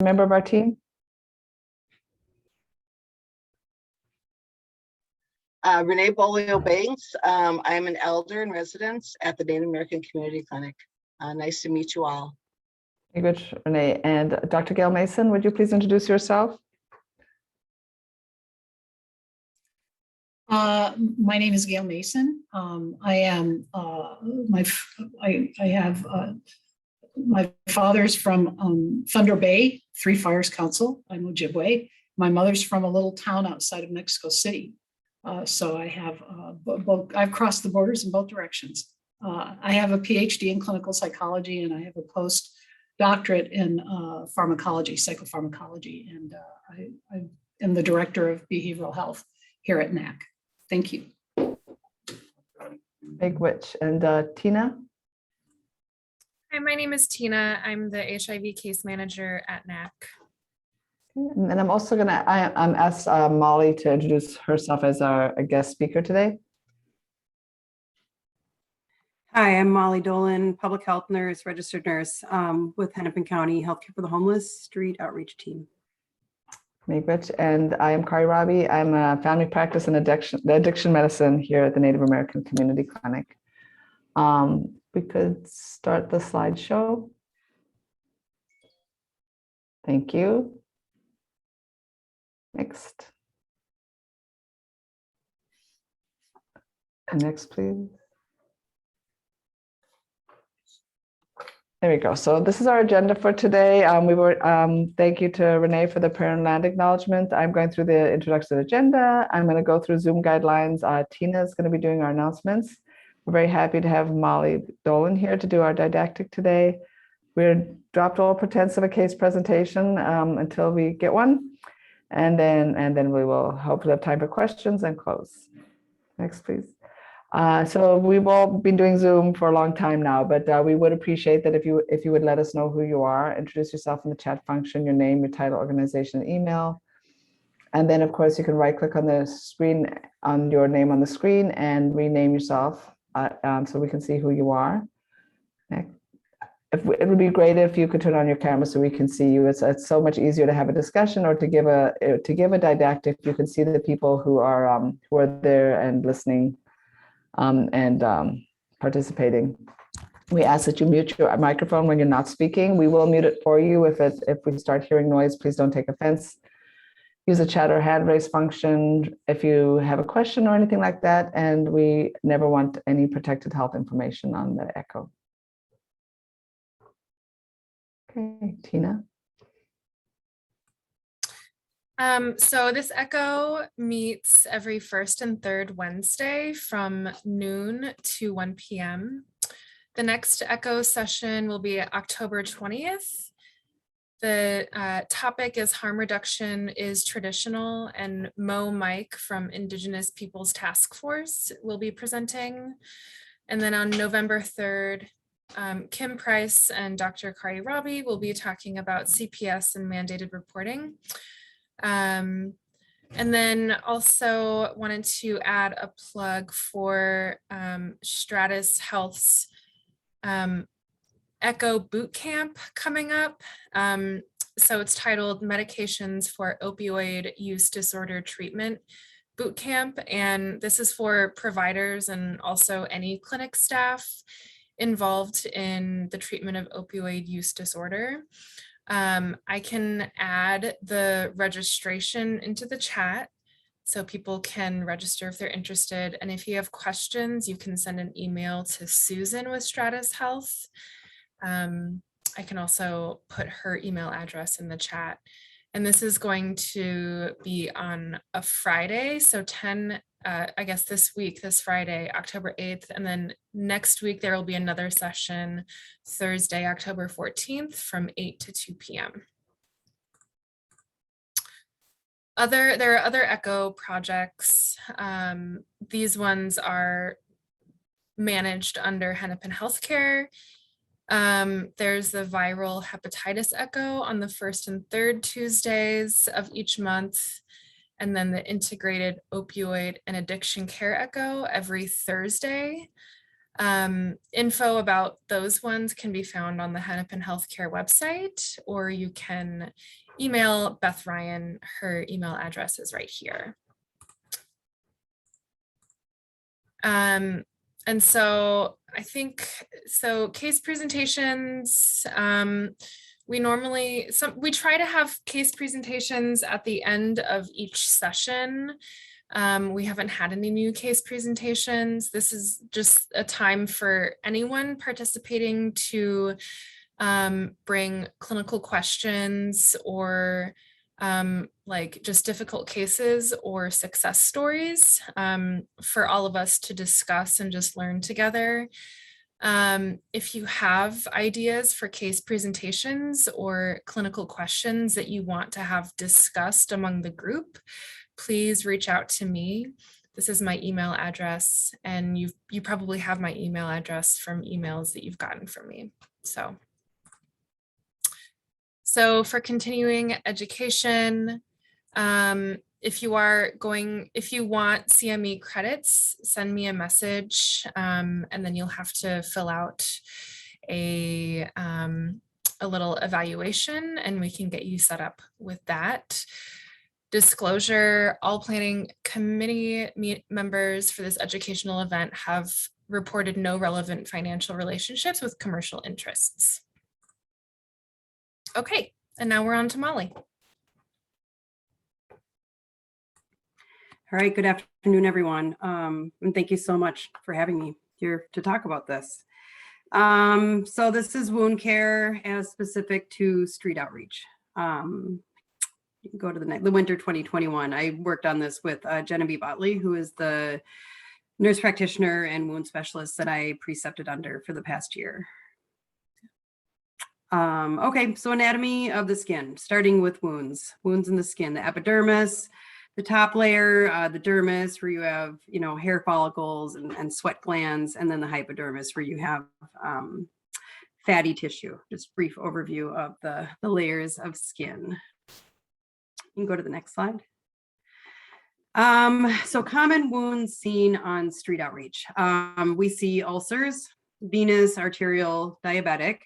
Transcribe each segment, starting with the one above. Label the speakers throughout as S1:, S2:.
S1: member of our team?
S2: Renee Bolio-Banks. I'm an elder in residence at the Native American Community Clinic. Nice to meet you all.
S1: Very good, Renee. And Dr. Gail Mason, would you please introduce yourself?
S3: My name is Gail Mason. I am my father's from Thunder Bay, Three Fires Council. I'm Ojibwe. My mother's from a little town outside of Mexico City. So I have both. I've crossed the borders in both directions. I have a PhD in clinical psychology, and I have a postdoctorate in pharmacology, psychopharmacology, and I am the director of behavioral health here at NACC. Thank you.
S1: Big witch. And Tina?
S4: Hi, my name is Tina. I'm the HIV case manager at NACC.
S1: And I'm also going to ask Molly to introduce herself as a guest speaker today.
S5: Hi, I'm Molly Dolan, public health nurse, registered nurse with Hennepin County Healthcare for the Homeless Street Outreach Team.
S1: Rich, and I am Kari Robbie. I'm a family practice and addiction medicine here at the Native American Community Clinic. We could start the slideshow. Thank you. Next. And next, please. There we go. So this is our agenda for today. Thank you to Renee for the parent land acknowledgement. I'm going through the introduction agenda. I'm going to go through Zoom guidelines. Tina is going to be doing our announcements. We're very happy to have Molly Dolan here to do our didactic today. We're dropped all pretense of a case presentation until we get one. And then we will hopefully have time for questions and close. Next, please. So we've all been doing Zoom for a long time now, but we would appreciate that if you would let us know who you are, introduce yourself in the chat function, your name, your title, organization, and email. And then, of course, you can right-click on the screen, on your name on the screen, and rename yourself so we can see who you are. Next. It would be great if you could turn on your camera so we can see you. It's so much easier to have a discussion or to give a didactic. You can see the people who are there and listening and participating. We ask that you mute your microphone when you're not speaking. We will mute it for you if we start hearing noise. Please don't take offense. Use the chat or hand raise function if you have a question or anything like that. And we never want any protected health information on the echo. Okay, Tina.
S4: So this echo meets every first and third Wednesday from noon to 1 p.m. The next echo session will be October 20th. The topic is harm reduction is traditional, and Mo Mike from Indigenous Peoples Task Force will be presenting. And then on November 3rd, Kim Price and Dr. Kari Robbie will be talking about CPS and mandated reporting. And then also wanted to add a plug for Stratus Health's Echo Boot Camp coming up. So it's titled Medications for Opioid Use Disorder Treatment Boot Camp. And this is for providers and also any clinic staff involved in the treatment of opioid use disorder. I can add the registration into the chat so people can register if they're interested. And if you have questions, you can send an email to Susan with Stratus Health. I can also put her email address in the chat. And this is going to be on a Friday, so I guess this week, this Friday, October 8th, and then next week there will be another session Thursday, October 14th from 8 to 2 p.m. There are other ECHO projects. These ones are managed under Hennepin Healthcare. There's the viral hepatitis echo on the first and third Tuesdays of each month. And then the integrated opioid and addiction care echo every Thursday. Info about those ones can be found on the Hennepin Healthcare website, or you can email Beth Ryan. Her email address is right here. And so I think, so case presentations, we try to have case presentations at the end of each session. We haven't had any new case presentations. This is just a time for anyone participating to bring clinical questions or like just difficult cases or success stories for all of us to discuss and just learn together. If you have ideas for case presentations or clinical questions that you want to have discussed among the group, please reach out to me. This is my email address, and you probably have my email address from emails that you've gotten from me. So for continuing education, if you want CME credits, send me a message, and then you'll have to fill out a little evaluation, and we can get you set up with that. Disclosure, all planning committee members for this educational event have reported no relevant financial relationships with commercial interests. Okay, and now we're on to Molly.
S5: All right, good afternoon, everyone. And thank you so much for having me here to talk about this. So this is wound care as specific to street outreach. You can go to the winter 2021. I worked on this with Genevieve Otley, who is the nurse practitioner and wound specialist that I precepted under for the past year. Okay, so anatomy of the skin, starting with wounds in the skin, the epidermis, the top layer, the dermis, where you have, hair follicles and sweat glands, and then the hypodermis, where you have fatty tissue. Just brief overview of the layers of skin. You can go to the next slide. So common wounds seen on street outreach. We see ulcers, venous, arterial, diabetic.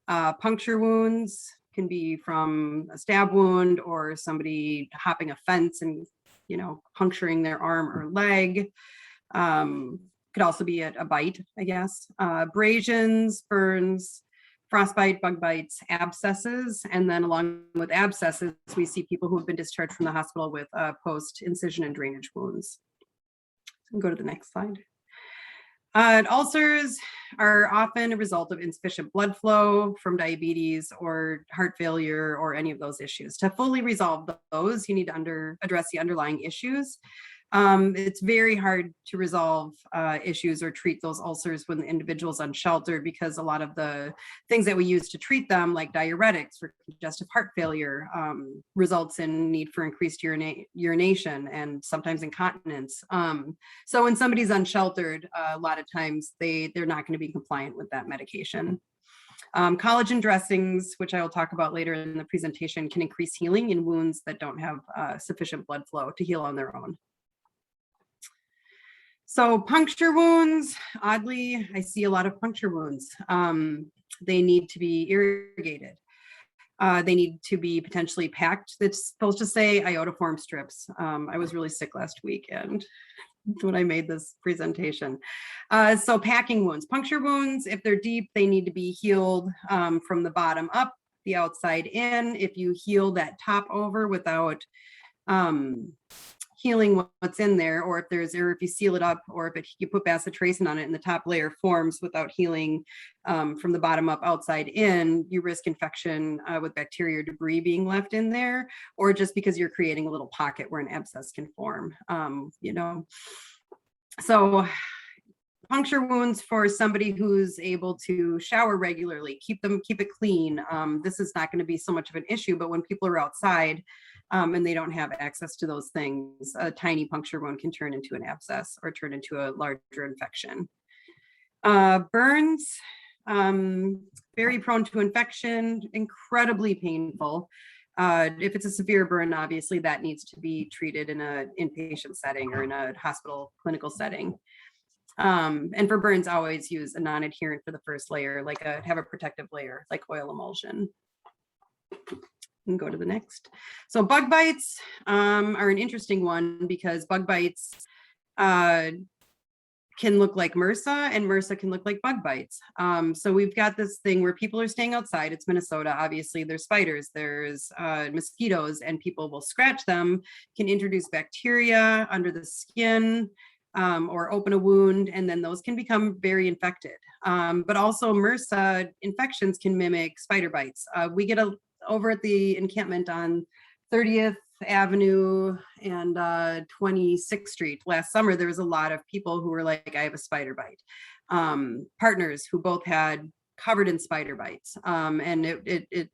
S5: Puncture wounds can be from a stab wound or somebody hopping a fence and, puncturing their arm or leg. Could also be a bite, I guess. Abrasions, burns, frostbite, bug bites, abscesses. And then along with abscesses, we see people who have been discharged from the hospital with post-incision and drainage wounds. So go to the next slide. Ulcers are often a result of insufficient blood flow from diabetes or heart failure or any of those issues. To fully resolve those, you need to address the underlying issues. It's very hard to resolve issues or treat those ulcers when the individual's unsheltered, because a lot of the things that we use to treat them, like diuretics for congestive heart failure, results in need for increased urination and sometimes incontinence. So when somebody's unsheltered, a lot of times they're not going to be compliant with that medication. Collagen dressings, which I will talk about later in the presentation, can increase healing in wounds that don't have sufficient blood flow to heal on their own. So puncture wounds, oddly, I see a lot of puncture wounds. They need to be irrigated. They need to be potentially packed. It's supposed to say iodoform strips. I was really sick last weekend when I made this presentation. So packing wounds, puncture wounds, if they're deep, they need to be healed from the bottom up, the outside in. If you heal that top over without healing what's in there, or if you seal it up, or if you put bacitracin on it and the top layer forms without healing from the bottom up outside in, you risk infection with bacteria or debris being left in there, or just because you're creating a little pocket where an abscess can form. So puncture wounds for somebody who's able to shower regularly, keep it clean. This is not going to be so much of an issue, but when people are outside and they don't have access to those things, a tiny puncture wound can turn into an abscess or turn into a larger infection. Burns, very prone to infection, incredibly painful. If it's a severe burn, obviously that needs to be treated in an inpatient setting or in a hospital clinical setting. And for burns, always use a non-adherent for the first layer, like have a protective layer, like oil emulsion. And go to the next. So bug bites are an interesting one because bug bites can look like MRSA and MRSA can look like bug bites. So we've got this thing where people are staying outside. It's Minnesota, obviously. There's spiders, there's mosquitoes, and people will scratch them, can introduce bacteria under the skin or open a wound, and then those can become very infected. But also MRSA infections can mimic spider bites. We get over at the encampment on 30th Avenue and 26th Street last summer, there was a lot of people who were like, I have a spider bite. Partners who both had covered in spider bites. And it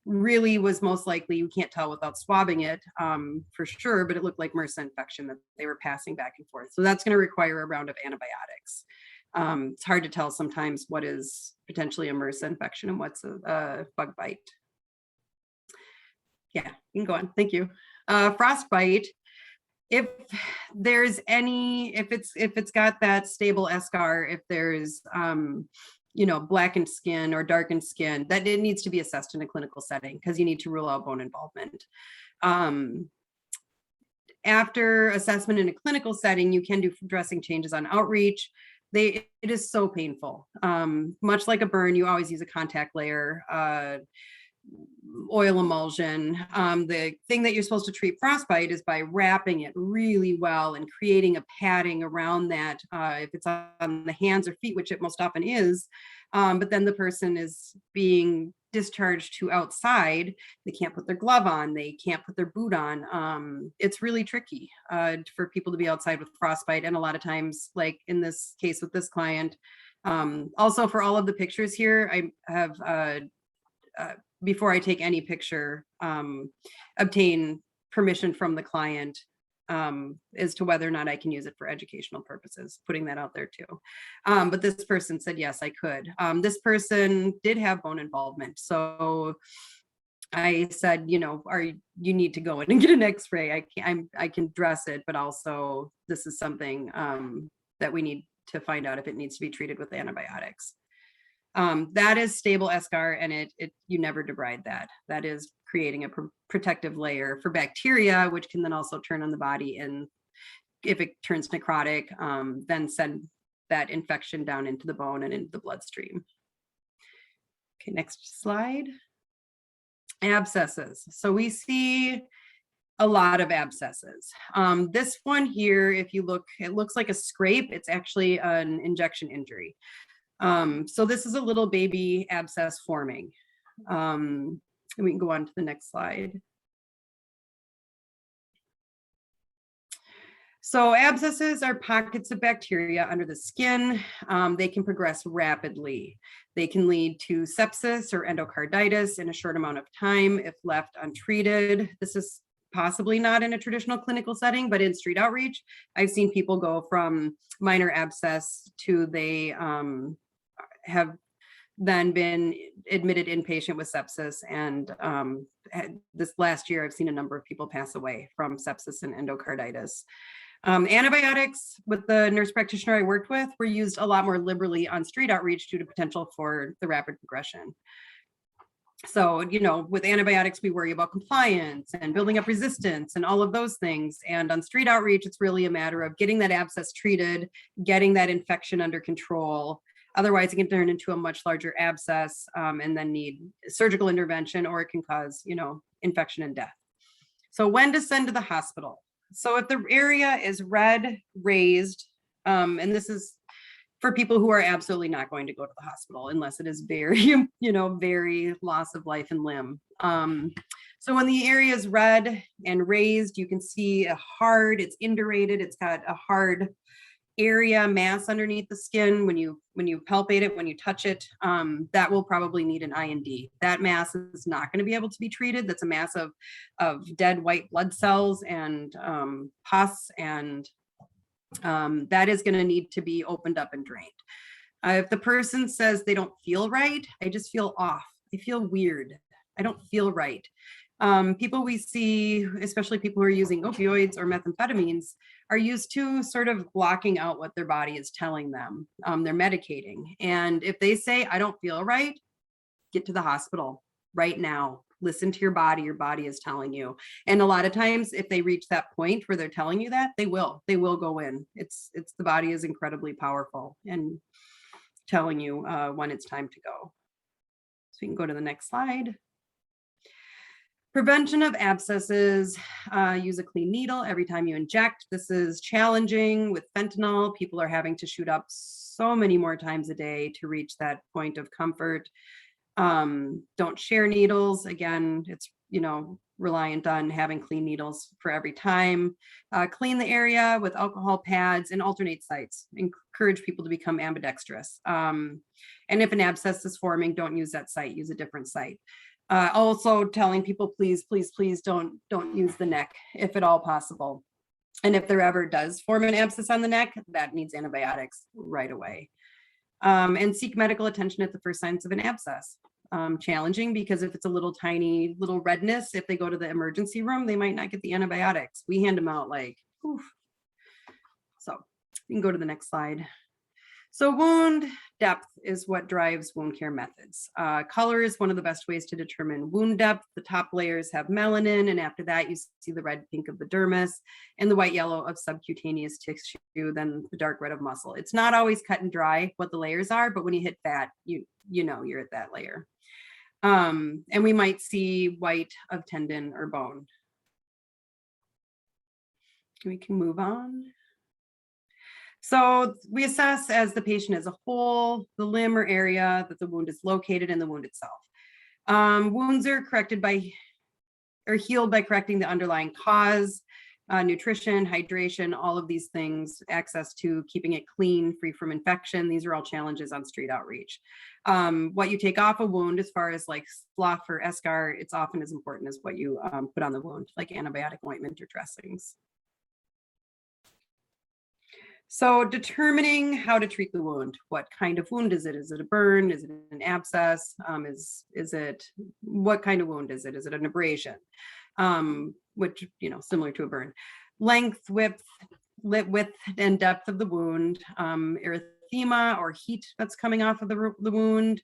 S5: really was most likely, you can't tell without swabbing it for sure, but it looked like MRSA infection that they were passing back and forth. So that's going to require a round of antibiotics. It's hard to tell sometimes what is potentially a MRSA infection and what's a bug bite. Yeah, you can go on. Thank you. Frostbite. If there's any, if it's got that stable eschar, if there's blackened skin or darkened skin, that it needs to be assessed in a clinical setting because you need to rule out bone involvement. After assessment in a clinical setting, you can do dressing changes on outreach. It is so painful. Much like a burn, you always use a contact layer. Oil emulsion. The thing that you're supposed to treat frostbite is by wrapping it really well and creating a padding around that if it's on the hands or feet, which it most often is, but then the person is being discharged to outside. They can't put their glove on, they can't put their boot on. It's really tricky for people to be outside with frostbite, and a lot of times, like in this case with this client, also for all of the pictures here, I have before I take any picture, obtain permission from the client as to whether or not I can use it for educational purposes, putting that out there too. But this person said, yes, I could. This person did have bone involvement. So I said, you need to go in and get an x-ray. I can dress it, but also this is something that we need to find out if it needs to be treated with antibiotics. That is stable eschar, and you never debride that. That is creating a protective layer for bacteria, which can then also turn on the body, and if it turns necrotic, then send that infection down into the bone and into the bloodstream. Okay, next slide. Abscesses. So we see a lot of abscesses. This one here, if you look, it looks like a scrape. It's actually an injection injury. So this is a little baby abscess forming. And we can go on to the next slide. So abscesses are pockets of bacteria under the skin. They can progress rapidly. They can lead to sepsis or endocarditis in a short amount of time if left untreated. This is possibly not in a traditional clinical setting, but in street outreach, I've seen people go from minor abscess to they have then been admitted inpatient with sepsis. And this last year, I've seen a number of people pass away from sepsis and endocarditis. Antibiotics with the nurse practitioner I worked with were used a lot more liberally on street outreach due to potential for the rapid progression. So, with antibiotics, we worry about compliance and building up resistance and all of those things. And on street outreach, it's really a matter of getting that abscess treated, getting that infection under control. Otherwise, it can turn into a much larger abscess and then need surgical intervention, or it can cause, infection and death. So when to send to the hospital? So if the area is red, raised, and this is for people who are absolutely not going to go to the hospital unless it is very, very loss of life and limb. So when the area is red and raised, you can see it's indurated, it's got a hard area mass underneath the skin. When you palpate it, when you touch it, that will probably need an IND. That mass is not going to be able to be treated. That's a mass of dead white blood cells and pus, and that is going to need to be opened up and drained. If the person says they don't feel right, I just feel off, I feel weird, I don't feel right, People we see, especially people who are using opioids or methamphetamines, are used to sort of blocking out what their body is telling them. They're medicating. And if they say, I don't feel right, get to the hospital right now. Listen to your body is telling you. And a lot of times if they reach that point where they're telling you that, they will go in. It's the body is incredibly powerful and telling you when it's time to go. So we can go to the next slide. Prevention of abscesses, use a clean needle every time you inject. This is challenging with fentanyl. People are having to shoot up so many more times a day to reach that point of comfort. Don't share needles. Again, it's, reliant on having clean needles for every time. Clean the area with alcohol pads and alternate sites. Encourage people to become ambidextrous. And if an abscess is forming, don't use that site, use a different site. Also telling people, please don't use the neck if at all possible. And if there ever does form an abscess on the neck, that needs antibiotics right away. And seek medical attention at the first signs of an abscess. Challenging because if it's a little tiny little redness, if they go to the emergency room, they might not get the antibiotics. We hand them out like, oof. So you can go to the next slide. So wound depth is what drives wound care methods. Color is one of the best ways to determine wound depth. The top layers have melanin, and after that you see the red pink of the dermis and the white yellow of subcutaneous tissue, then the dark red of muscle. It's not always cut and dry what the layers are, but when you hit fat, you know you're at that layer. And we might see white of tendon or bone. We can move on. So we assess as the patient as a whole, the limb or area that the wound is located in the wound itself. Wounds are healed by correcting the underlying cause, nutrition, hydration, all of these things, access to keeping it clean, free from infection. These are all challenges on street outreach. What you take off a wound as far as like slough or eschar, it's often as important as what you put on the wound, like antibiotic ointment or dressings. So determining how to treat the wound. What kind of wound is it? Is it a burn? Is it an abscess? What kind of wound is it? Is it an abrasion? Which, similar to a burn. Length, width and depth of the wound, erythema or heat that's coming off of the wound,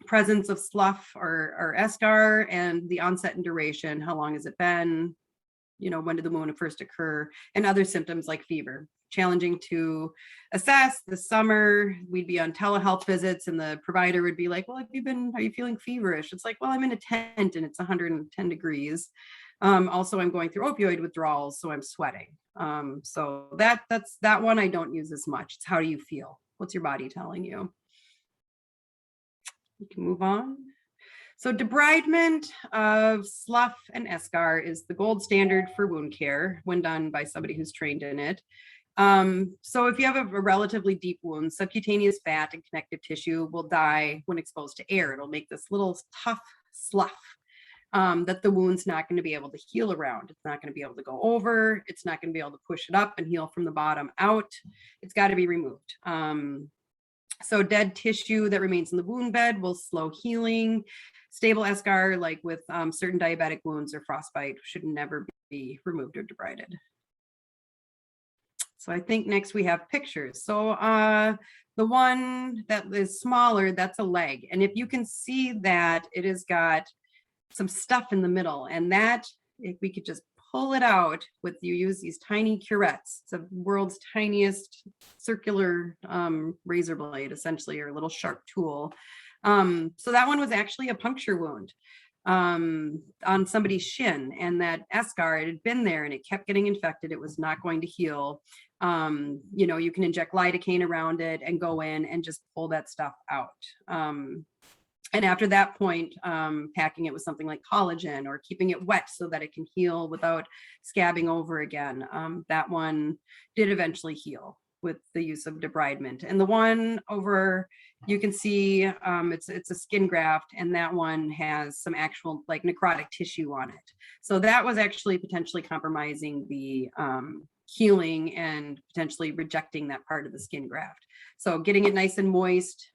S5: presence of slough or eschar, and the onset and duration. How long has it been? When did the wound first occur, and other symptoms like fever. Challenging to assess. This summer, we'd be on telehealth visits and the provider would be like, well, are you feeling feverish? It's like, well, I'm in a tent and it's 110 degrees. Also, I'm going through opioid withdrawals, so I'm sweating. So that's that one I don't use as much. It's how do you feel? What's your body telling you? We can move on. So debridement of slough and eschar is the gold standard for wound care when done by somebody who's trained in it. So if you have a relatively deep wound, subcutaneous fat and connective tissue will die when exposed to air. It'll make this little tough slough that the wound's not going to be able to heal around. It's not going to be able to go over. It's not going to be able to push it up and heal from the bottom out. It's got to be removed. So dead tissue that remains in the wound bed will slow healing. Stable eschar, like with certain diabetic wounds or frostbite, should never be removed or debrided. So I think next we have pictures. So the one that is smaller, that's a leg. And if you can see that it has got some stuff in the middle, and that, if we could just pull it out with, you use these tiny curettes. It's the world's tiniest circular razor blade, essentially, or a little sharp tool. So that one was actually a puncture wound on somebody's shin, and that eschar, it had been there and it kept getting infected. It was not going to heal. You can inject lidocaine around it and go in and just pull that stuff out. And after that point, packing it with something like collagen or keeping it wet so that it can heal without scabbing over again. That one did eventually heal with the use of debridement. And the one over, you can see it's a skin graft, and that one has some actual like necrotic tissue on it. So that was actually potentially compromising the healing and potentially rejecting that part of the skin graft. So getting it nice and moist,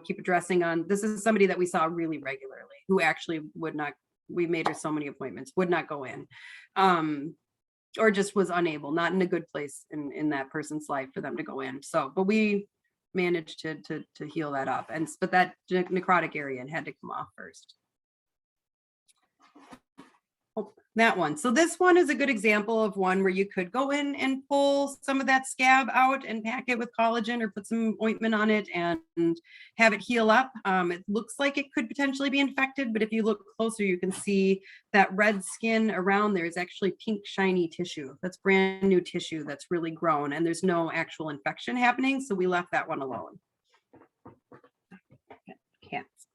S5: keep a dressing on. This is somebody that we saw really regularly who actually would not, we made her so many appointments, would not go in, or just was unable, not in a good place in that person's life for them to go in. So, but we managed to heal that up, but that necrotic area had to come off first. Oh, that one. So this one is a good example of one where you could go in and pull some of that scab out and pack it with collagen or put some ointment on it and have it heal up. It looks like it could potentially be infected, but if you look closer, you can see that red skin around there is actually pink, shiny tissue. That's brand new tissue that's really grown, and there's no actual infection happening. So we left that one alone. Cats.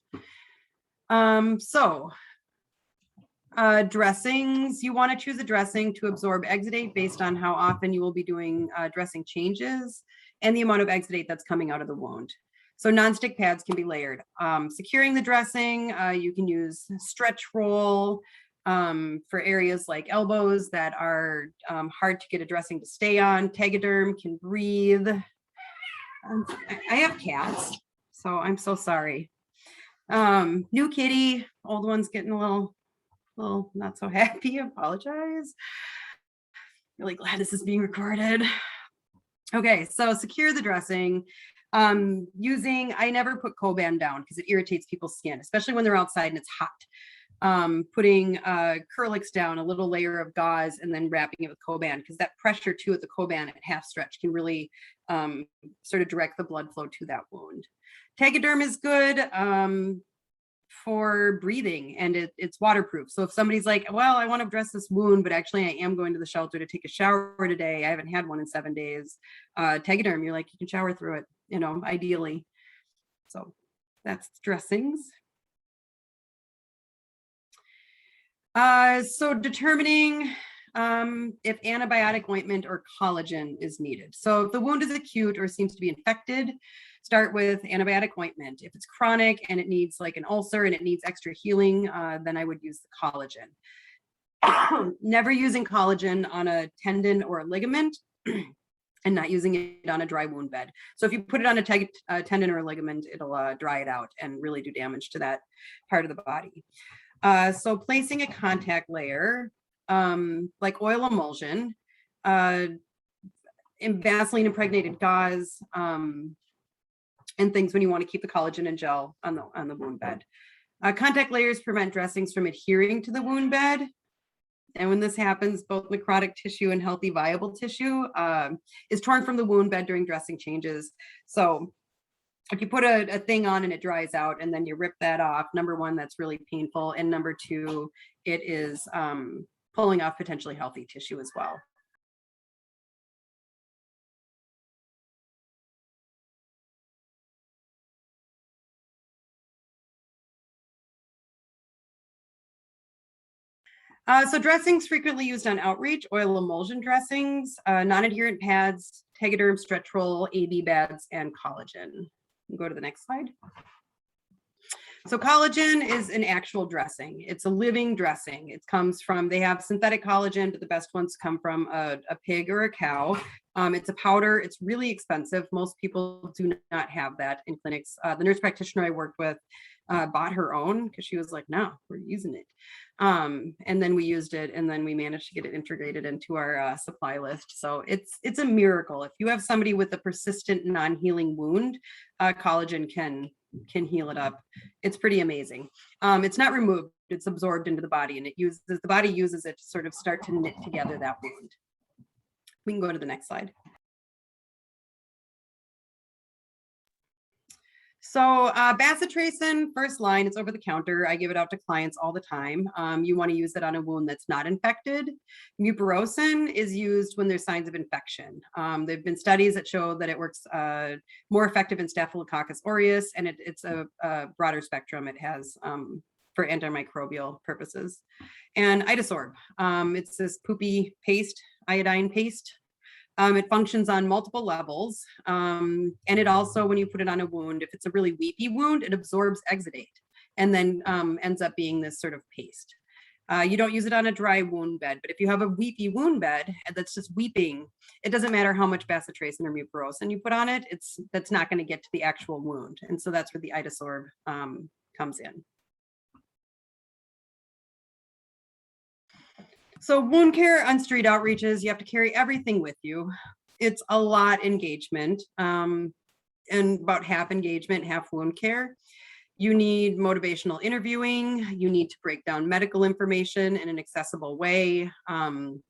S5: Dressings, you want to choose a dressing to absorb exudate based on how often you will be doing dressing changes and the amount of exudate that's coming out of the wound. So nonstick pads can be layered. Securing the dressing, you can use stretch roll for areas like elbows that are hard to get a dressing to stay on. Tegaderm can breathe. I have cats, so I'm so sorry. New kitty, old one's getting a little not so happy. I apologize. Really glad this is being recorded. Okay, so secure the dressing. I never put Collagen down because it irritates people's skin, especially when they're outside and it's hot. Putting Curlix down, a little layer of gauze, and then wrapping it with Collagen, because that pressure too at the Collagen at half stretch can really sort of direct the blood flow to that wound. Tegaderm is good for breathing, and it's waterproof. So if somebody's like, well, I want to dress this wound, but actually I am going to the shelter to take a shower today, I haven't had one in 7 days, Tegaderm, you're like, you can shower through it, ideally. So that's dressings. So determining if antibiotic ointment or collagen is needed. So if the wound is acute or seems to be infected, start with antibiotic ointment. If it's chronic and it needs like an ulcer and it needs extra healing, then I would use the collagen. Never using collagen on a tendon or a ligament and not using it on a dry wound bed. So if you put it on a tendon or a ligament, it'll dry it out and really do damage to that part of the body. So placing a contact layer, like oil emulsion, in Vaseline impregnated gauze, and things when you want to keep the collagen and gel on the wound bed. Contact layers prevent dressings from adhering to the wound bed. And when this happens, both necrotic tissue and healthy viable tissue is torn from the wound bed during dressing changes. So if you put a thing on and it dries out and then you rip that off, number one, that's really painful. And number two, it is pulling off potentially healthy tissue as well. So dressings frequently used on outreach, oil emulsion dressings, non-adherent pads, Tegaderm, stretch roll, AB beds, and collagen. Go to the next slide. So collagen is an actual dressing. It's a living dressing. It comes from, they have synthetic collagen, but the best ones come from a pig or a cow. It's a powder. It's really expensive. Most people do not have that in clinics. The nurse practitioner I worked with bought her own because she was like, no, we're using it. And then we used it, and then we managed to get it integrated into our supply list. So it's a miracle. If you have somebody with a persistent non-healing wound, collagen can heal it up. It's pretty amazing. It's not removed, it's absorbed into the body, and the body uses it to sort of start to knit together that wound. We can go to the next slide. So bacitracin, first line, it's over the counter. I give it out to clients all the time. You want to use it on a wound that's not infected. Mupirocin is used when there's signs of infection. There've been studies that show that it works more effective in Staphylococcus aureus, and it's a broader spectrum. It has for antimicrobial purposes. And Itosorb, it's this poopy paste, iodine paste. It functions on multiple levels. And it also, when you put it on a wound, if it's a really weepy wound, it absorbs exudate and then ends up being this sort of paste. You don't use it on a dry wound bed, but if you have a weepy wound bed that's just weeping, it doesn't matter how much bacitracin or mupirocin you put on it, that's not going to get to the actual wound. And so that's where the Itasorb comes in. So wound care on street outreaches, you have to carry everything with you. It's a lot engagement, and about half engagement, half wound care. You need motivational interviewing. You need to break down medical information in an accessible way. And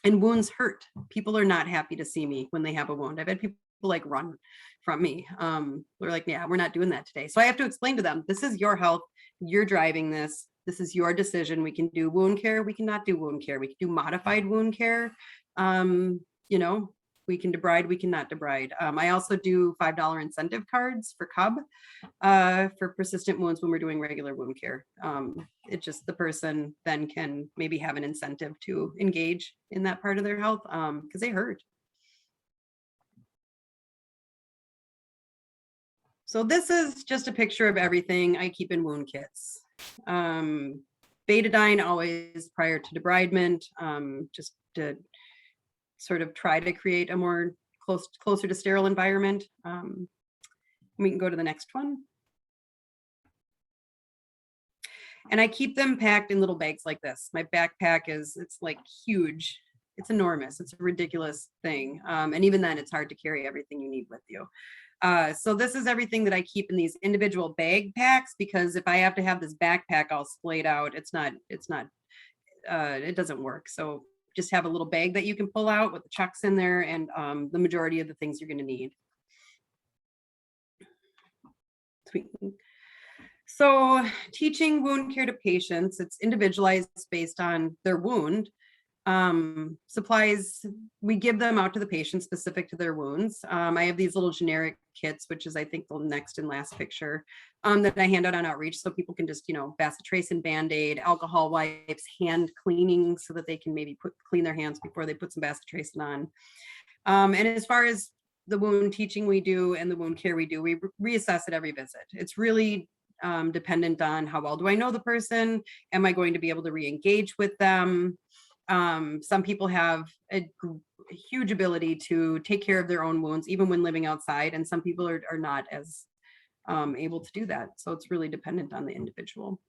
S5: wounds hurt. People are not happy to see me when they have a wound. I've had people like run from me. They're like, yeah, we're not doing that today. So I have to explain to them, this is your health. You're driving this. This is your decision. We can do wound care. We cannot do wound care. We can do modified wound care. You know, we can debride, we cannot debride. I also do $5 incentive cards for Cub for persistent wounds when we're doing regular wound care. It just, the person then can maybe have an incentive to engage in that part of their health because they hurt. So this is just a picture of everything I keep in wound kits. Betadine always prior to debridement, just to sort of try to create a more closer to sterile environment. We can go to the next one. And I keep them packed in little bags like this. My backpack it's like huge. It's enormous. It's a ridiculous thing. And even then it's hard to carry everything you need with you. So this is everything that I keep in these individual bag packs, because if I have to have this backpack all splayed out, it doesn't work. So just have a little bag that you can pull out with the chucks in there and the majority of the things you're going to need. So teaching wound care to patients, it's individualized based on their wound. Supplies, we give them out to the patient specific to their wounds. I have these little generic kits, which is I think the next and last picture, that I hand out on outreach, so people can just, you know, bacitracin Band-Aid, alcohol wipes, hand cleaning, so that they can maybe clean their hands before they put some bacitracin on. And as far as the wound teaching we do and the wound care we do, we reassess at every visit. It's really dependent on how well do I know the person? Am I going to be able to re-engage with them? Some people have a huge ability to take care of their own wounds, even when living outside, and some people are not as able to do that. So it's really dependent on the individual.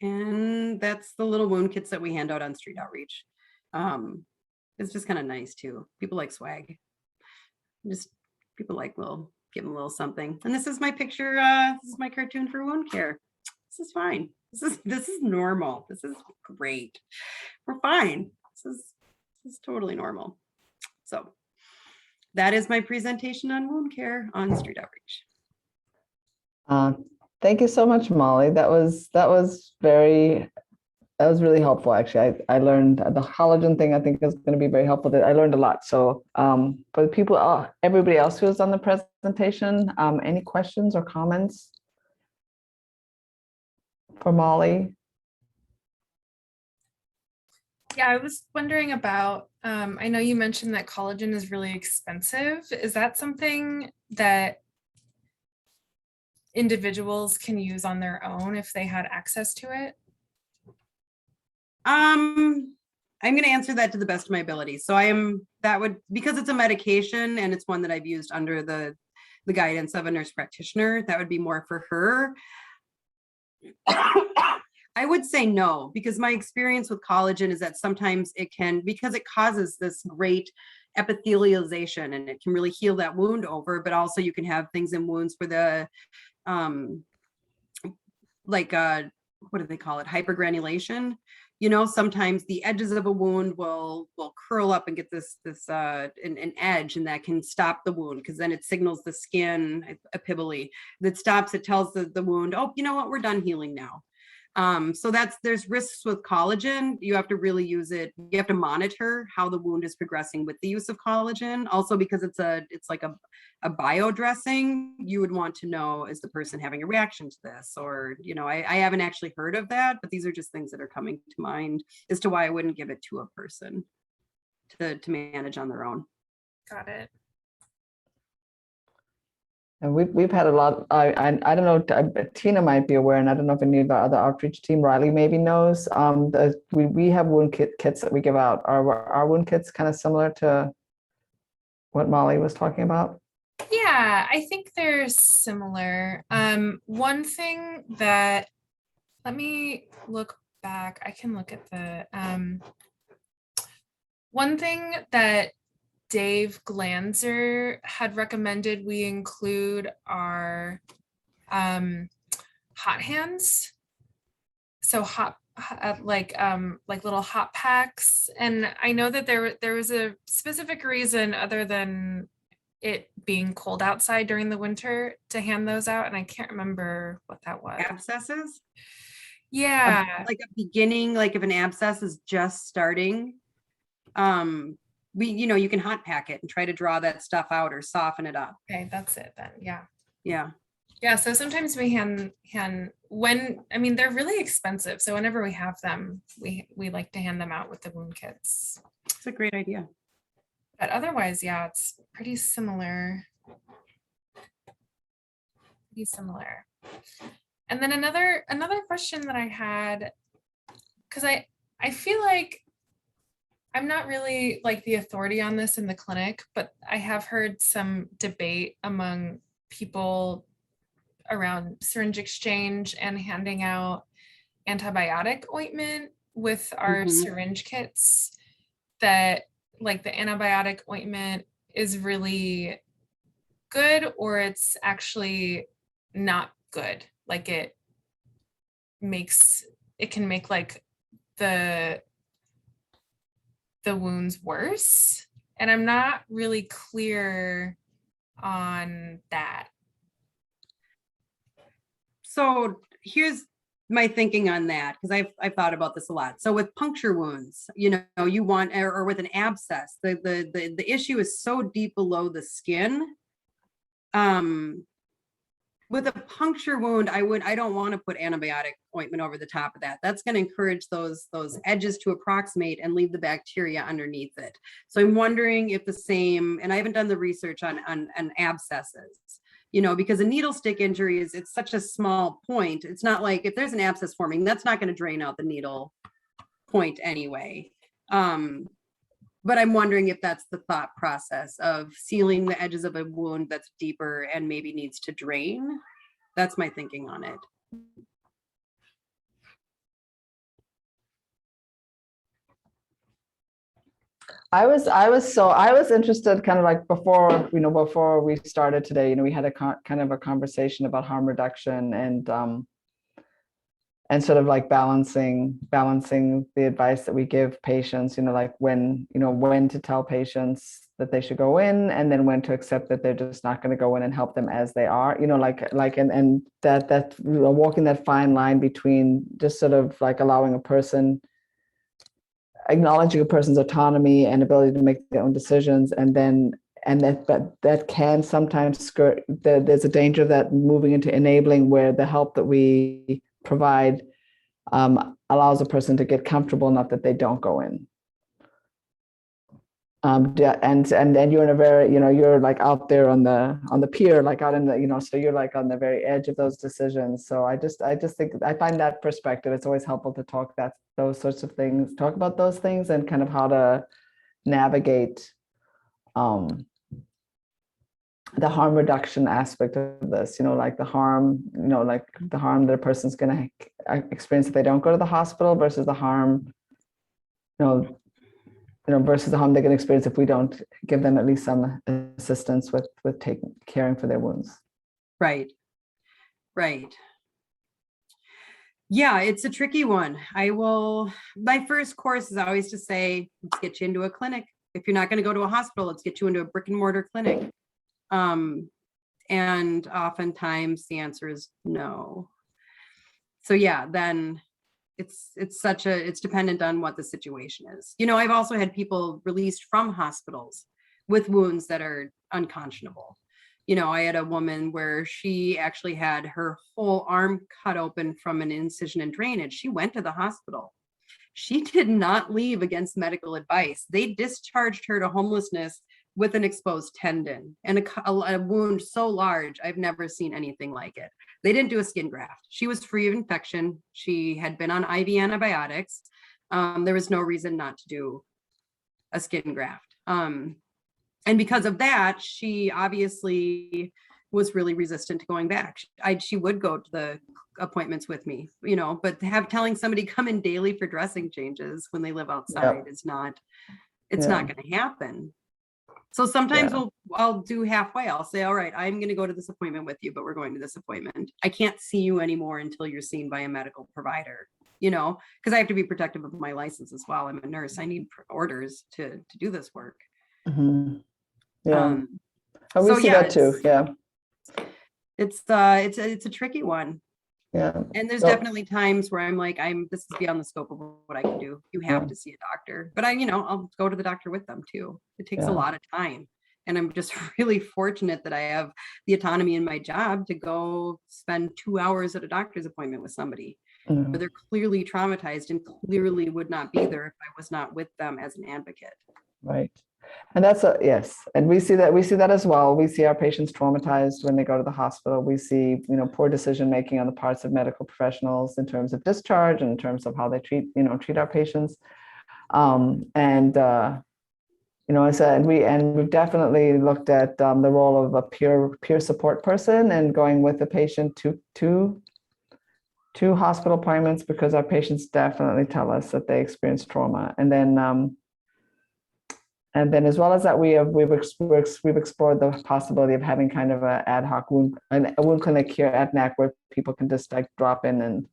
S5: And that's the little wound kits that we hand out on street outreach. It's just kind of nice too. People like swag. Just people like give them a little something. And this is my picture. This is my cartoon for wound care. This is fine. This is normal. This is great. We're fine. This is totally normal. So that is my presentation on wound care on street outreach.
S1: Thank you so much, Molly. That was really helpful. Actually, I learned the collagen thing. I think is going to be very helpful. I learned a lot. So for the people, everybody else who was on the presentation, any questions or comments for Molly?
S4: Yeah, I was wondering about, I know you mentioned that collagen is really expensive. Is that something that individuals can use on their own if they had access to it?
S5: I'm going to answer that to the best of my ability. So because it's a medication and it's one that I've used under the guidance of a nurse practitioner, that would be more for her. I would say no, because my experience with collagen is that sometimes because it causes this great epithelialization and it can really heal that wound over, but also you can have things in wounds where the, what do they call it? Hypergranulation. You know, sometimes the edges of a wound will curl up and get an edge, and that can stop the wound because then it signals the skin epibole that stops. It tells the wound, oh, you know what, we're done healing now. So there's risks with collagen. You have to really use it. You have to monitor how the wound is progressing with the use of collagen. Also, because it's like a bio dressing, you would want to know, is the person having a reaction to this? Or, you know, I haven't actually heard of that, but these are just things that are coming to mind as to why I wouldn't give it to a person to manage on their own.
S4: Got it.
S1: And we've had a lot. I don't know. Tina might be aware, and I don't know if any of our other outreach team, Riley maybe knows. We have wound kits that we give out. Are our wound kits kind of similar to what Molly was talking about?
S4: Yeah, I think they're similar. One thing that, let me look back. I can look at the one thing that Dave Glanzer had recommended we include are hot hands. So like little hot packs. And I know that there was a specific reason other than it being cold outside during the winter to hand those out, and I can't remember what that was.
S5: Abscesses?
S4: Yeah.
S5: Like a beginning, like if an abscess is just starting, you can hot pack it and try to draw that stuff out or soften it up.
S4: Okay, that's it then. Yeah.
S5: Yeah.
S4: Yeah. So sometimes we hand when, I mean, they're really expensive. So whenever we have them, we like to hand them out with the wound kits.
S5: It's a great idea.
S4: But otherwise, yeah, it's pretty similar. Pretty similar. And then another question that I had, because I feel like I'm not really like the authority on this in the clinic, but I have heard some debate among people around syringe exchange and handing out antibiotic ointment with our syringe kits, that like the antibiotic ointment is really good or it's actually not good. Like it can make like the wounds worse. And I'm not really clear on that.
S5: So here's my thinking on that, because I've thought about this a lot. So with puncture wounds, you want, or with an abscess, the issue is so deep below the skin. With a puncture wound, I don't want to put antibiotic ointment over the top of that. That's going to encourage those edges to approximate and leave the bacteria underneath it. So I'm wondering if the same, and I haven't done the research on abscesses, because a needle stick injury it's such a small point. It's not like if there's an abscess forming, that's not going to drain out the needle point anyway. But I'm wondering if that's the thought process of sealing the edges of a wound that's deeper and maybe needs to drain. That's my thinking on it.
S1: I was interested kind of like before we started today, we had a kind of a conversation about harm reduction and sort of like balancing the advice that we give patients, like when to tell patients that they should go in and then when to accept that they're just not going to go in and help them as they are, and that walking that fine line between just sort of like acknowledging a person's autonomy and ability to make their own decisions, and that can sometimes skirt. There's a danger of that moving into enabling, where the help that we provide allows a person to get comfortable enough that they don't go in. And then you're in a very, you're like out there on the pier, like out in the, so you're like on the very edge of those decisions. So I just think I find that perspective, it's always helpful to talk about those things and kind of how to navigate the harm reduction aspect of this, like the harm that a person's going to experience if they don't go to the hospital versus the harm, versus the harm they can experience if we don't give them at least some assistance with caring for their wounds.
S5: Right. Yeah, it's a tricky one. My first course is always to say, let's get you into a clinic. If you're not going to go to a hospital, let's get you into a brick and mortar clinic. And oftentimes the answer is no. So yeah, then it's dependent on what the situation is. I've also had people released from hospitals with wounds that are unconscionable. I had a woman where she actually had her whole arm cut open from an incision and drainage. She went to the hospital. She did not leave against medical advice. They discharged her to homelessness with an exposed tendon and a wound so large. I've never seen anything like it. They didn't do a skin graft. She was free of infection. She had been on IV antibiotics. There was no reason not to do a skin graft. And because of that, she obviously was really resistant to going back. She would go to the appointments with me, you know, but telling somebody come in daily for dressing changes when they live outside is not, it's not going to happen. So sometimes I'll do halfway. I'll say, all right, I'm going to go to this appointment with you, but we're going to this appointment. I can't see you anymore until you're seen by a medical provider, you know, because I have to be protective of my license as well. I'm a nurse. I need orders to do this work.
S1: Yeah. We
S5: so
S1: see that too. Yeah.
S5: It's a tricky one.
S1: Yeah.
S5: And there's definitely times where I'm like, this is beyond the scope of what I can do. You have to see a doctor, but I'll go to the doctor with them too. It takes a lot of time. And I'm just really fortunate that I have the autonomy in my job to go spend 2 hours at a doctor's appointment with somebody. But they're clearly traumatized and clearly would not be there if I was not with them as an advocate.
S1: Right. And that's yes. And we see that as well. We see our patients traumatized when they go to the hospital. We see, poor decision making on the parts of medical professionals in terms of discharge and in terms of how they treat our patients. I said we've definitely looked at the role of a peer support person and going with the patient to hospital appointments, because our patients definitely tell us that they experience trauma. And then as well as that, we've explored the possibility of having kind of an ad hoc wound clinic here at NACC where people can just like drop in and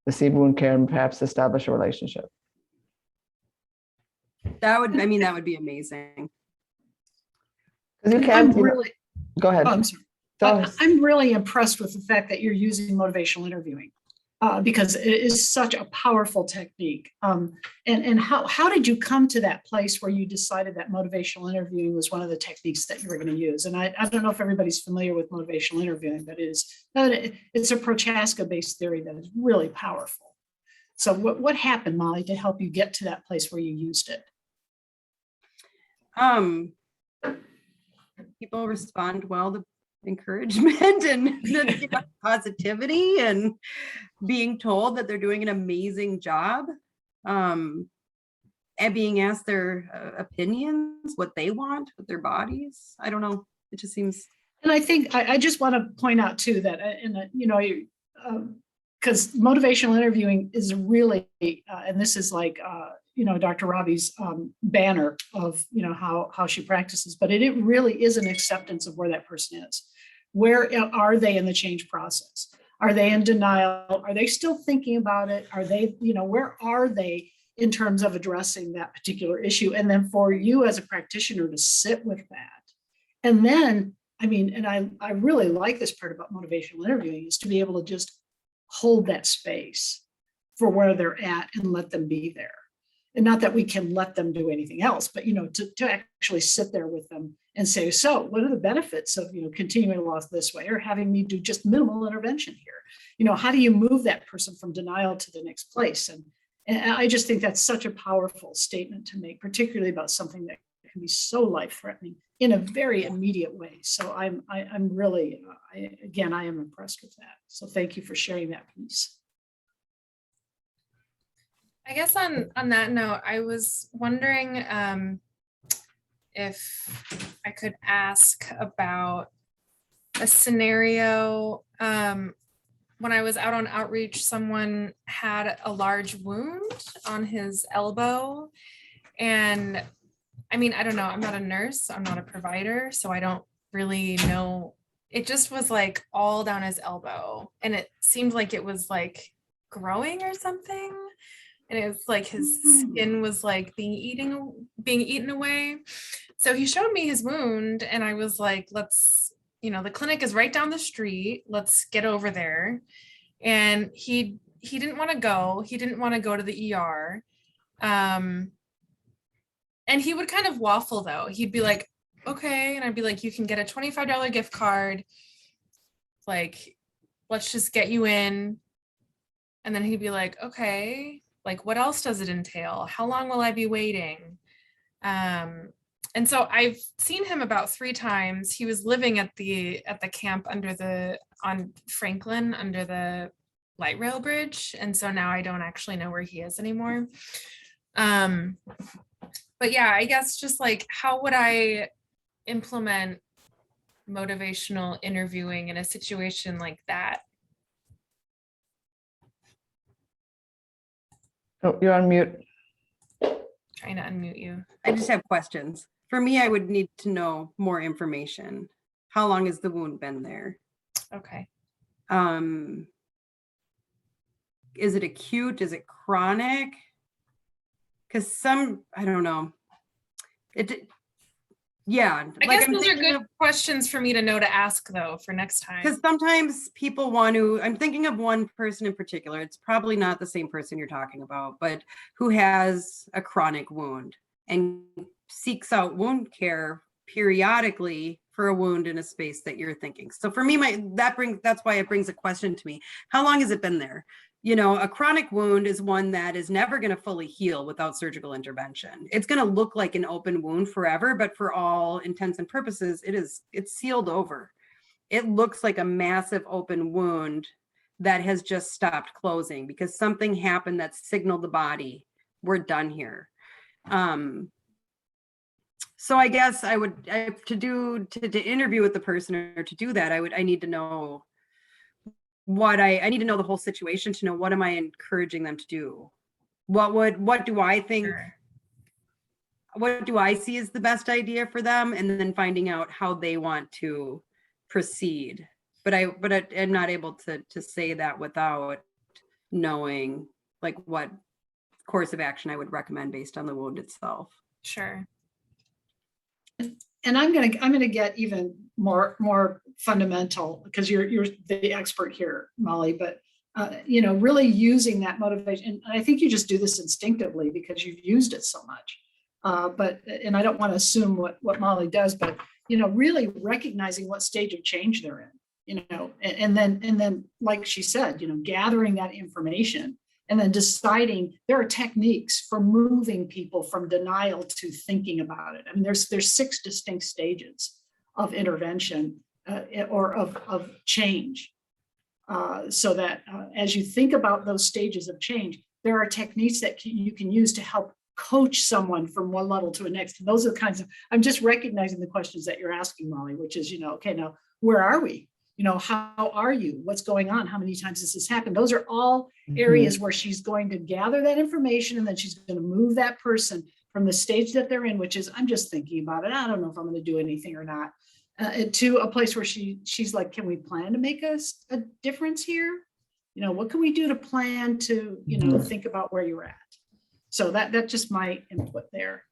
S1: receive wound care and perhaps establish a relationship.
S5: That would be amazing.
S1: Because you can't
S3: really
S1: go ahead.
S3: Oh, I'm sorry. I'm really impressed with the fact that you're using motivational interviewing because it is such a powerful technique. And how did you come to that place where you decided that motivational interviewing was one of the techniques that you were going to use? And I don't know if everybody's familiar with motivational interviewing, but it's a Prochaska-based theory that is really powerful. So what happened, Molly, to help you get to that place where you used it?
S5: People respond well to encouragement and positivity and being told that they're doing an amazing job, and being asked their opinions, what they want with their bodies. I don't know. It just seems.
S3: And I think I just want to point out too that because motivational interviewing is really, and this is like, Dr. Robbie's banner of, how she practices, but it really is an acceptance of where that person is. Where are they in the change process? Are they in denial? Are they still thinking about it? Are they, where are they in terms of addressing that particular issue? And then for you as a practitioner to sit with that. And then, I really like this part about motivational interviewing is to be able to just hold that space for where they're at and let them be there. And not that we can let them do anything else, but, to actually sit there with them and say, so what are the benefits of, continuing along this way or having me do just minimal intervention here? How do you move that person from denial to the next place? And I just think that's such a powerful statement to make, particularly about something that can be so life-threatening in a very immediate way. So I'm really, I am impressed with that. So thank you for sharing that piece.
S4: I guess on that note, I was wondering if I could ask about a scenario. When I was out on outreach, someone had a large wound on his elbow. And I don't know, I'm not a nurse, I'm not a provider, so I don't really know. It just was like all down his elbow. And it seemed like it was like growing or something. And it was like his skin was like being eaten away. So he showed me his wound and I was like, let's, the clinic is right down the street. Let's get over there. And he didn't want to go. He didn't want to go to the ER. And he would kind of waffle though. He'd be like, okay. And I'd be like, you can get a $25 gift card. Like, let's just get you in. And then he'd be like, okay. Like, what else does it entail? How long will I be waiting? and so I've seen him about 3 times. He was living at the camp on Franklin under the light rail bridge. And so now I don't actually know where he is anymore. But yeah, I guess just like, how would I implement motivational interviewing in a situation like that?
S1: Oh, you're on mute.
S4: Trying to unmute you.
S5: I just have questions. For me, I would need to know more information. How long has the wound been there?
S4: Okay.
S5: Is it acute? Is it chronic? Because I don't know. Yeah.
S4: I guess those are good questions for me to know to ask though for next time.
S5: Because sometimes people want to, I'm thinking of one person in particular. It's probably not the same person you're talking about, but who has a chronic wound and seeks out wound care periodically for a wound in a space that you're thinking. So for me, that's why it brings a question to me. How long has it been there? You know, a chronic wound is one that is never going to fully heal without surgical intervention. It's going to look like an open wound forever, but for all intents and purposes, it's sealed over. It looks like a massive open wound that has just stopped closing because something happened that signaled the body, we're done here. So I guess to interview with the person or to do that, I need to know I need to know the whole situation to know what am I encouraging them to do? What do I think?
S4: Sure.
S5: What do I see as the best idea for them? And then finding out how they want to proceed. But I'm not able to say that without knowing like what course of action I would recommend based on the wound itself.
S4: Sure.
S3: And I'm gonna get even more fundamental because you're the expert here, Molly. But you know, really using that motivation, and I think you just do this instinctively because you've used it so much. And I don't want to assume what Molly does, but you know, really recognizing what stage of change they're in. You know, and then like she said, you know, gathering that information. And then deciding there are techniques for moving people from denial to thinking about it. I mean, there's 6 distinct stages of intervention or of change. So that as you think about those stages of change, there are techniques that you can use to help coach someone from one level to the next. And those are the kinds of, I'm just recognizing the questions that you're asking, Molly, which is, you know, okay, now where are we? You know, how are you? What's going on? How many times has this happened? Those are all areas where she's going to gather that information and then she's going to move that person from the stage that they're in, which is, I'm just thinking about it. I don't know if I'm going to do anything or not, to a place where she's like, can we plan to make a difference here? You know, what can we do to plan to, you know, think about where you're at? So that's just my input there.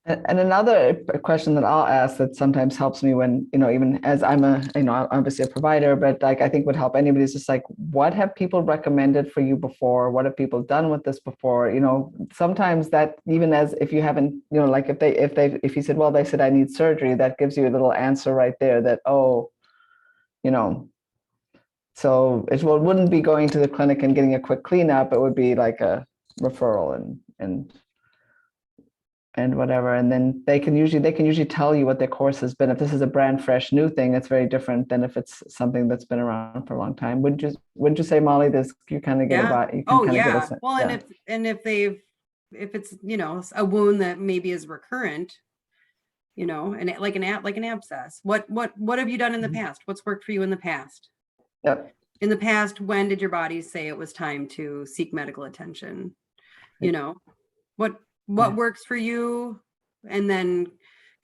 S1: And another question that I'll ask that sometimes helps me when, you know, even as I'm obviously a provider, but like I think would help anybody is just like, what have people recommended for you before? What have people done with this before? You know, sometimes that even as if you haven't, you know, like if you said, well, they said I need surgery, that gives you a little answer right there that, oh, you know, so it wouldn't be going to the clinic and getting a quick cleanup. It would be like a referral and whatever, and then they can usually tell you what their course has been. If this is a brand fresh new thing, it's very different than if it's something that's been around for a long time. Wouldn't you say, Molly? This you kind of get about. You can
S5: Get
S1: a sense.
S5: Well, and if it's, you know, a wound that maybe is recurrent, you know, and like an abscess. What have you done in the past? What's worked for you in the past?
S1: Yep.
S5: In the past, when did your body say it was time to seek medical attention? You know, what works for you, and then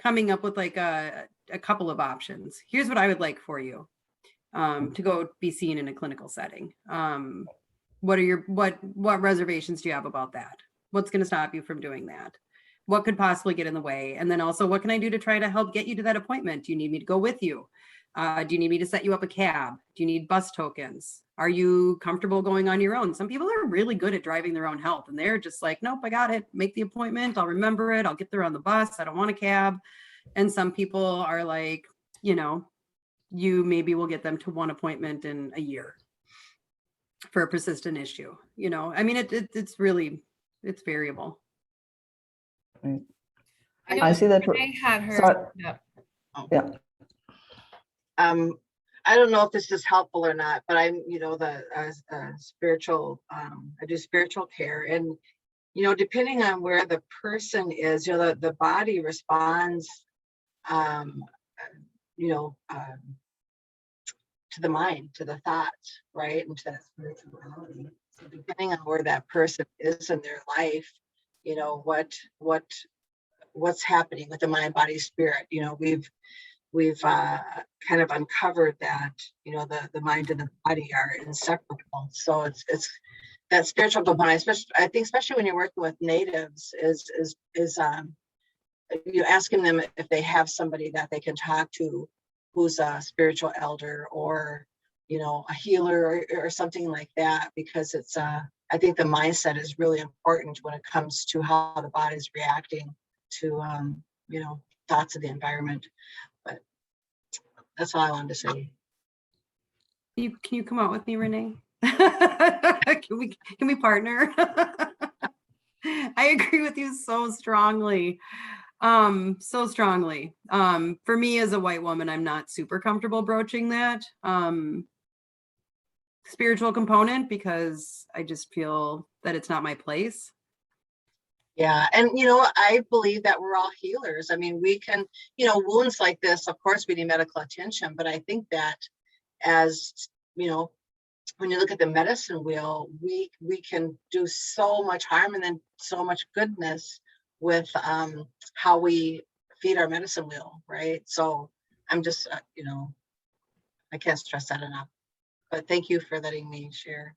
S5: coming up with like a couple of options. Here's what I would like for you to go be seen in a clinical setting. What reservations do you have about that? What's going to stop you from doing that? What could possibly get in the way? And then also, what can I do to try to help get you to that appointment? Do you need me to go with you? Do you need me to set you up a cab? Do you need bus tokens? Are you comfortable going on your own? Some people are really good at driving their own health and they're just like, nope, I got it. Make the appointment. I'll remember it. I'll get there on the bus. I don't want a cab. And some people are like, you know, you maybe will get them to one appointment in a year for a persistent issue. You know, I mean, it's variable.
S1: Right.
S4: I
S1: I
S4: know
S1: see that.
S4: Renee had her.
S1: So-
S4: Yep.
S1: Yeah.
S2: I don't know if this is helpful or not, but I'm, the spiritual, I do spiritual care, and depending on where the person is, the body responds, you know, to the mind, to the thoughts, right, and to that spirituality. So depending on where that person is in their life, what's happening with the mind, body, spirit. We've kind of uncovered that the mind and the body are inseparable. So it's that spiritual component, especially when you're working with natives, is you asking them if they have somebody that they can talk to who's a spiritual elder or a healer or something like that, because it's I think the mindset is really important when it comes to how the body's reacting to thoughts of the environment. But that's all I wanted to say.
S5: Can you come out with me, Renee? Can we partner? I agree with you so strongly. So strongly. For me as a white woman, I'm not super comfortable broaching that spiritual component because I just feel that it's not my place.
S2: Yeah, and I believe that we're all healers. I mean, we can, wounds like this, of course we need medical attention, but I think that as when you look at the medicine wheel, we can do so much harm and then so much goodness with how we feed our medicine wheel, right? So I'm just I can't stress that enough. But thank you for letting me share.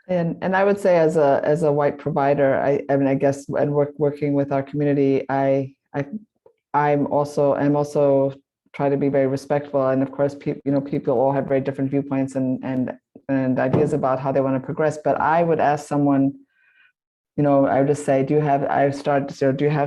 S1: And I would say as a white provider, I mean, I guess, and working with our community, I'm also try to be very respectful. And of course, people all have very different viewpoints and ideas about how they want to progress. But I would ask someone, I would just say, do you have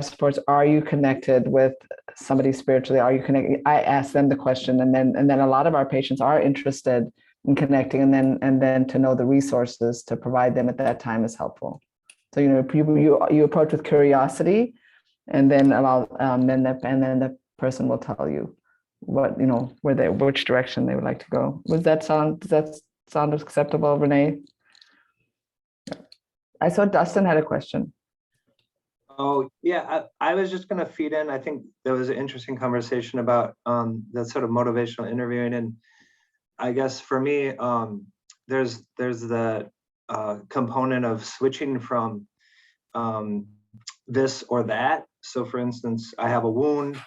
S1: supports? Are you connected with somebody spiritually? Are you connected? I ask them the question, and then a lot of our patients are interested in connecting, and then to know the resources to provide them at that time is helpful. So you approach with curiosity, and then then the person will tell you what which direction they would like to go. Does that sound acceptable, Renee? I saw Dustin had a question.
S6: Oh, yeah, I was just going to feed in. I think there was an interesting conversation about that sort of motivational interviewing. And I guess for me, there's the component of switching from this or that. So for instance, I have a wound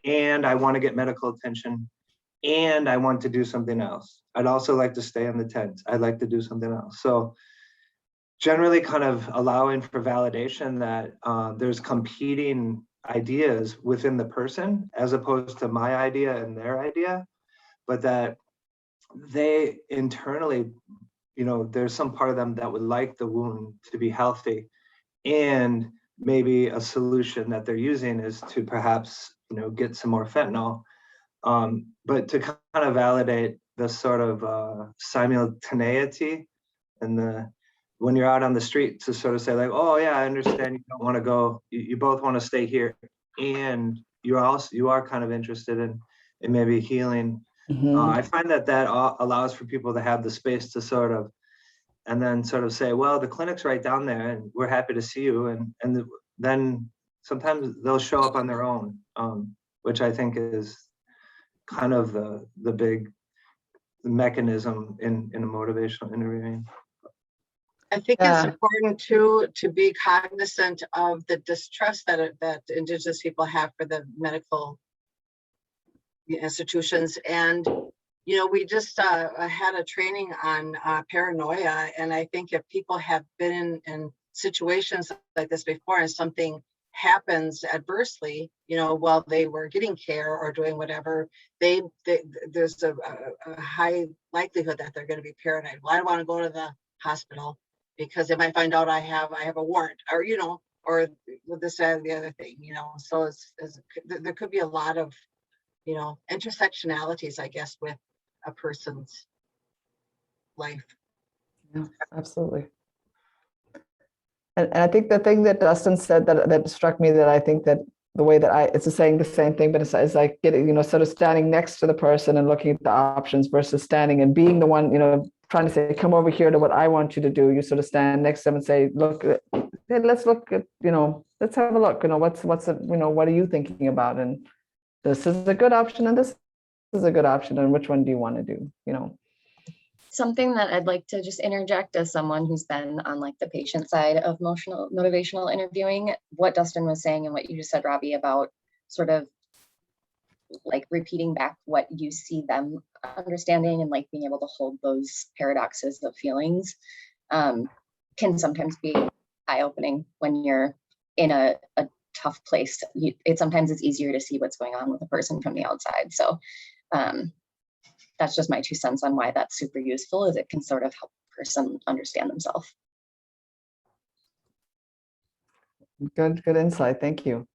S6: and I want to get medical attention and I want to do something else. I'd also like to stay in the tent. I'd like to do something else. So generally kind of allowing for validation that there's competing ideas within the person as opposed to my idea and their idea, but that they internally, there's some part of them that would like the wound to be healthy, and maybe a solution that they're using is to perhaps, get some more fentanyl, but to kind of validate the sort of simultaneity and when you're out on the street to sort of say like, oh yeah, I understand you don't want to go, you both want to stay here, and you are kind of interested in maybe healing. I find that allows for people to have the space to sort of, and then sort of say, well, the clinic's right down there and we're happy to see you. And then sometimes they'll show up on their own, which I think is kind of the big mechanism in a motivational interviewing.
S2: I think it's important to be cognizant of the distrust that Indigenous people have for the medical institutions. And we just had a training on paranoia, and I think if people have been in situations like this before and something happens adversely, while they were getting care or doing whatever, there's a high likelihood that they're going to be paranoid. Well, I don't want to go to the hospital because they might find out I have a warrant, or or this and the other thing, so there could be a lot of intersectionalities, I guess, with a person's life.
S1: Yeah, absolutely. And I think the thing that Dustin said that struck me, that I think that the way that it's saying the same thing, but it's like getting, sort of standing next to the person and looking at the options versus standing and being the one, trying to say, come over here to what I want you to do. You sort of stand next to them and say, look, hey, let's look at, let's have a look, what are you thinking about? And this is a good option and this is a good option. And which one do you want to do?
S7: Something that I'd like to just interject as someone who's been on like the patient side of motivational interviewing, what Dustin was saying and what you just said, Robbie, about sort of like repeating back what you see them understanding and like being able to hold those paradoxes of feelings can sometimes be eye-opening when you're in a tough place. Sometimes it's easier to see what's going on with a person from the outside. So that's just my 2 cents on why that's super useful, is it can sort of help a person understand themselves.
S1: Good insight. Thank you.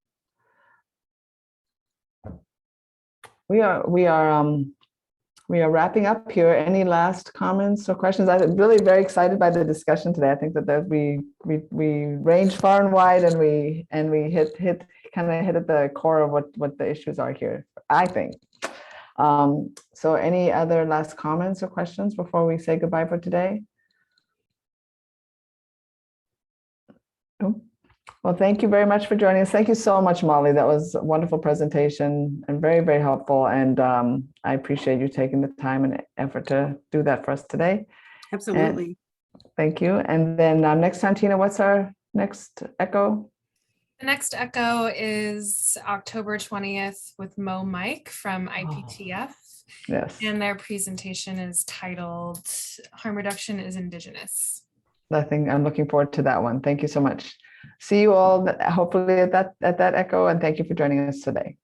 S1: We are wrapping up here. Any last comments or questions? I'm really very excited by the discussion today. I think that we range far and wide, and we hit at the core of what the issues are here, I think. So any other last comments or questions before we say goodbye for today? No? Well, thank you very much for joining us. Thank you so much, Molly. That was a wonderful presentation and very, very helpful. And I appreciate you taking the time and effort to do that for us today.
S5: Absolutely.
S1: And thank you. And then next time, Tina, what's our next echo?
S4: The next echo is October 20th with Mo Mike from IPTF.
S1: Yes.
S4: And their presentation is titled Harm Reduction is Indigenous.
S1: I think I'm looking forward to that one. Thank you so much. See you all hopefully at that echo, and thank you for joining us today.